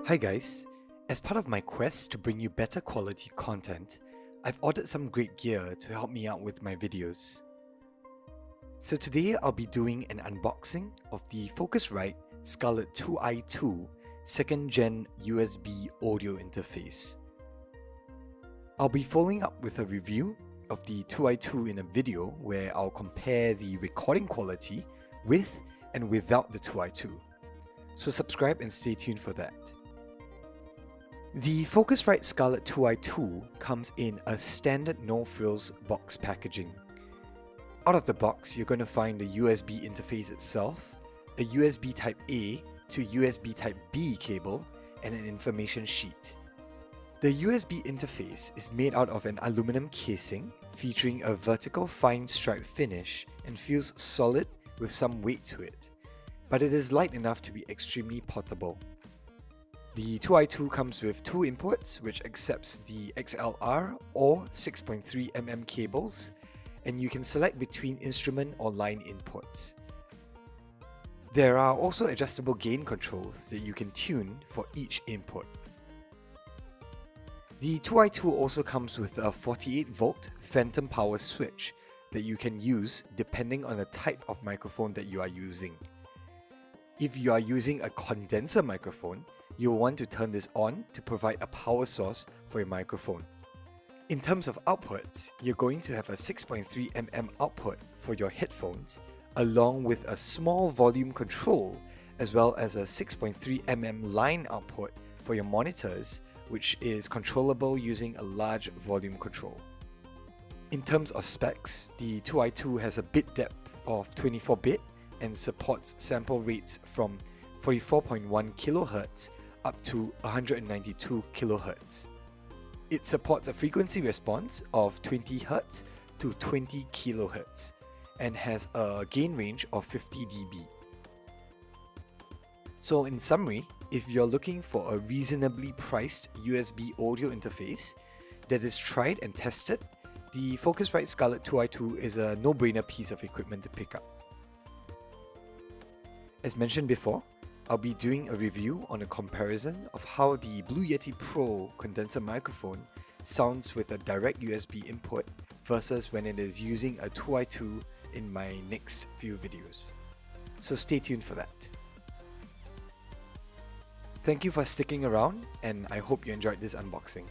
Hi guys, as part of my quest to bring you better quality content, I've ordered some great gear to help me out with my videos. So today I'll be doing an unboxing of the Focusrite Scarlett 2i2 2nd Gen USB audio interface. I'll be following up with a review of the 2i2 in a video where I'll compare the recording quality with and without the 2i2. So subscribe and stay tuned for that. The Focusrite Scarlett 2i2 comes in a standard no-frills box packaging. Out of the box, you're going to find the USB interface itself, a USB Type-A to USB Type-B cable, and an information sheet. The USB interface is made out of an aluminum casing featuring a vertical fine stripe finish and feels solid with some weight to it, but it is light enough to be extremely portable. The 2i2 comes with two inputs which accepts the XLR or 6.3mm cables, and you can select between instrument or line inputs. There are also adjustable gain controls that you can tune for each input. The 2i2 also comes with a 48V phantom power switch that you can use depending on the type of microphone that you are using. If you are using a condenser microphone, you'll want to turn this on to provide a power source for your microphone. In terms of outputs, you're going to have a 6.3mm output for your headphones, along with a small volume control, as well as a 6.3mm line output for your monitors, which is controllable using a large volume control. In terms of specs, the 2i2 has a bit depth of 24-bit and supports sample rates from 44.1 kHz up to 192 kHz. It supports a frequency response of 20 Hz to 20 kHz and has a gain range of 50 dB. So in summary, if you're looking for a reasonably priced USB audio interface that is tried and tested, the Focusrite Scarlett 2i2 is a no-brainer piece of equipment to pick up. As mentioned before, I'll be doing a review on a comparison of how the Blue Yeti Pro condenser microphone sounds with a direct USB input versus when it is using a 2i2 in my next few videos. So stay tuned for that. Thank you for sticking around, and I hope you enjoyed this unboxing.